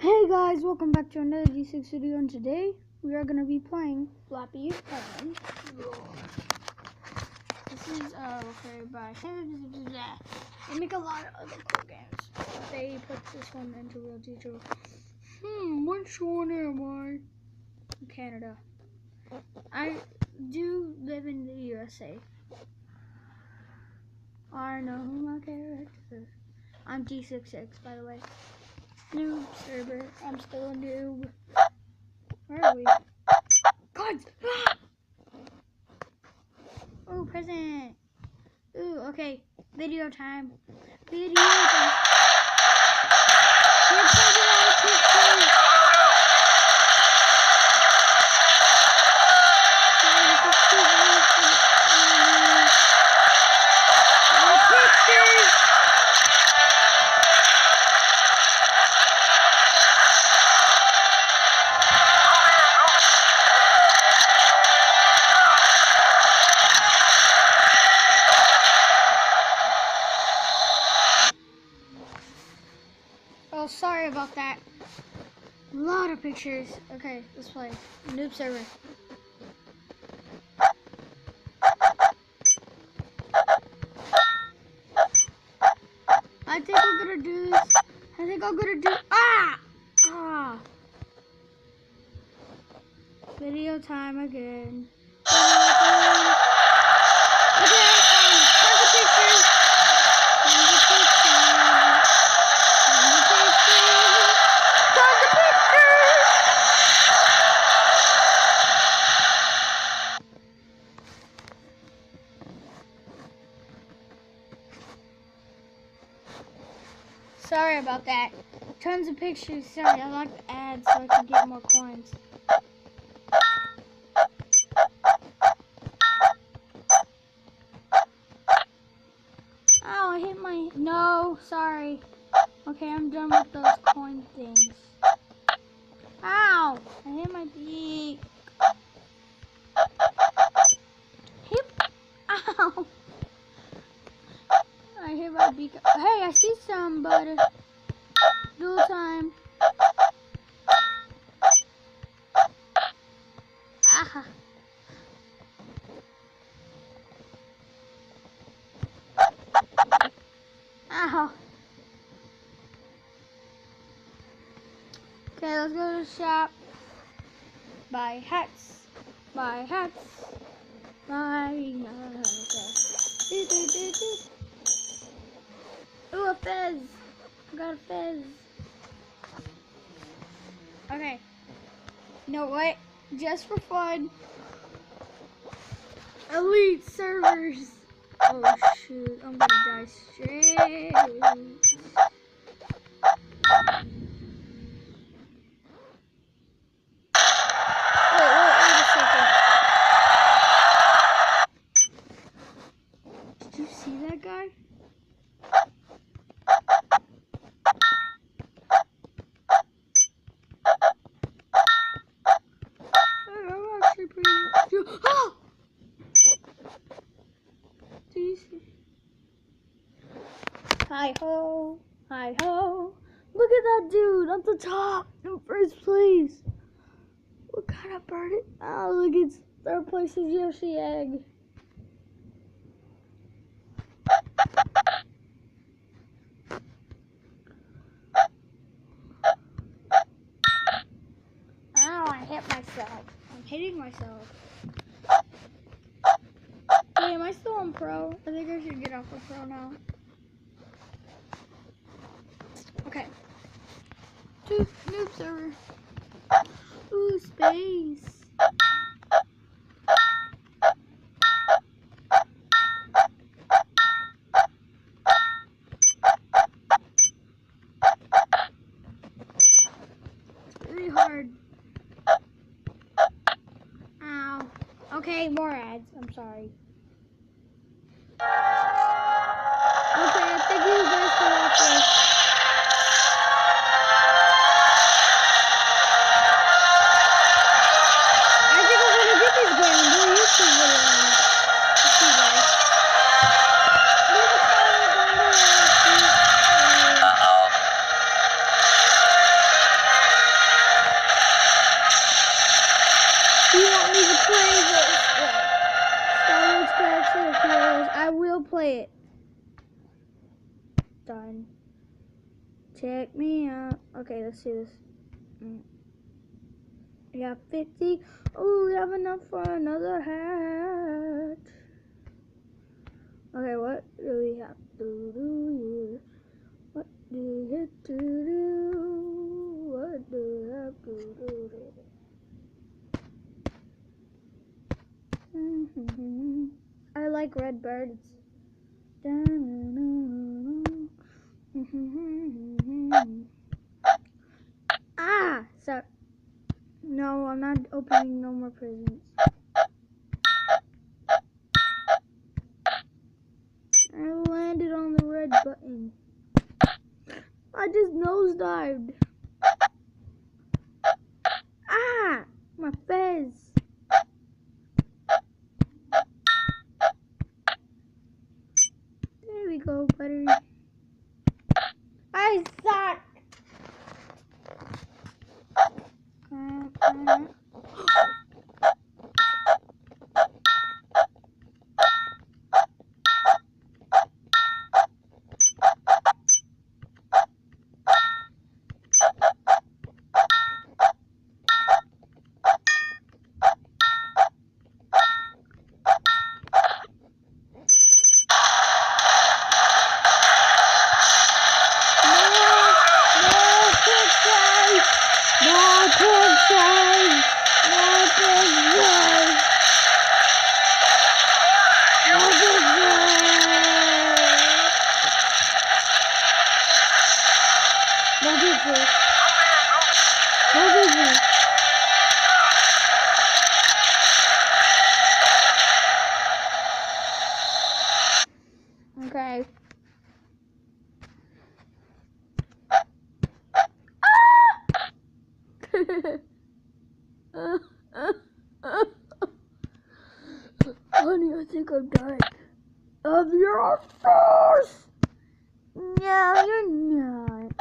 Hey guys, welcome back to another D6 video, and today we are going to be playing Flappy Heaven. This is okay by they make a lot of other cool games. They put this one into Real Teacher. Which one am I? Canada. I do live in the USA. I know who my character is. I'm D66, by the way. Noob server. I'm still a noob. Where are we? God! Ah! Oh, present. Ooh, okay. Video time. Video time. We're taking out a picture. Sorry, this is too late for pictures. Oh, sorry about that. A lot of pictures. Okay, let's play. Noob server. I think I'm gonna do this. I think I'm gonna do. Ah! Video time again. Okay, tons of pictures. Sorry about that. Tons of pictures. Sorry, I like the ads so I can get more coins. Oh, I hit my... No, sorry. Okay, I'm done with those coin things. Ow! I hit my beak. Hip. Ow! I hit my beak. Hey, I see somebody. Dual time. Aha. Ow. Okay, let's go to the shop. Buy hats. Buy hats. Buy hats. Ooh, a fez. I got a fez. Okay. You know what? Just for fun. Elite servers. Oh shoot, I'm gonna die straight. Wait a second. Did you see that guy? I'm actually pretty... Oh! Do you see? Hi ho, hi ho. Look at that dude at the top in first place. What kind of bird is... Oh, look, it's third place is Yoshi Egg. Ow, I hit myself. I'm hitting myself. Wait, am I still on pro? I think I should get off of pro now. Okay. Noob server. Ooh, space. Really hard. Ow. Okay, more ads. I'm sorry. Okay, thank you guys for watching. I think I'm gonna get this game and do a YouTube video on it. Let's see, guys. Leave a comment down below. play this one. Star Wars Galaxy of Heroes. I will play it. Done. Check me out. Okay, let's do this. We got 50. Oh, we have enough for another hatch. Okay, what do we have to do here? What do we have to do? What do we have to do here? I like red birds. Ah! So, no, I'm not opening no more presents. I landed on the red button. I just nosedived. Ah! My fez. There we go, buddy. I suck. Okay. Honey, I think I'm dying of your thirst. No, you're not.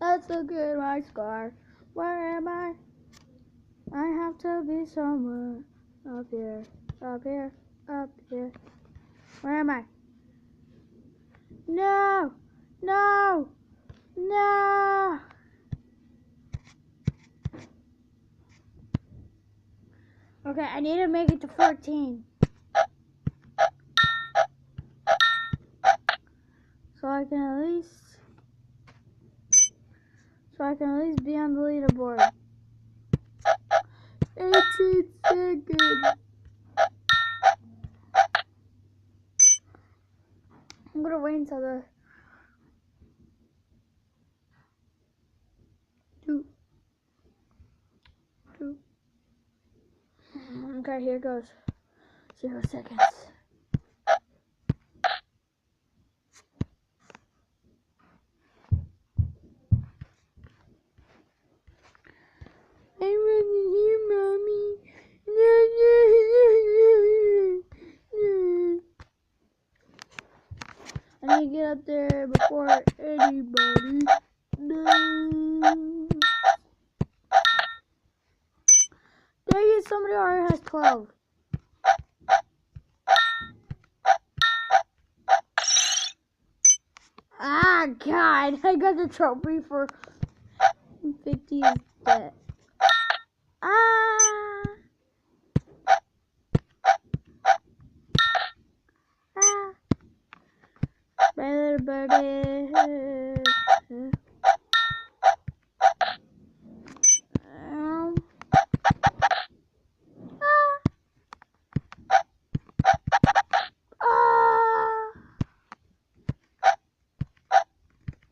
That's a good white scar. Where am I? I have to be somewhere up here, up here, up here. Where am I? No, no, no. Okay, I need to make it to 14. So I can at least be on the leaderboard. 18 seconds. I'm gonna wait until the two. Okay, here goes. 0 seconds. I'm running here, mommy. I need to get up there before anybody. No. Dang it, somebody already has 12. Ah, God, I got the trophy for 50 debt. Ah. Ah. My little birdie.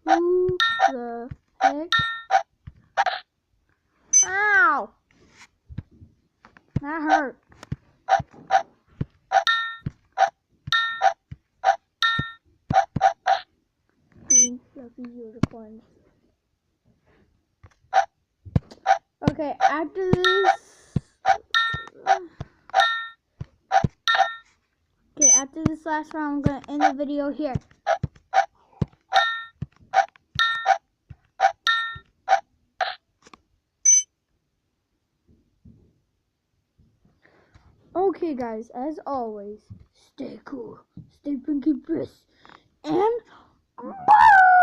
Who the heck? Ow! That hurt. Green fluffy unicorns. Okay, after this, after this last round, I'm going to end the video here. Okay, guys, as always, stay cool, stay pinky brisk, and bye!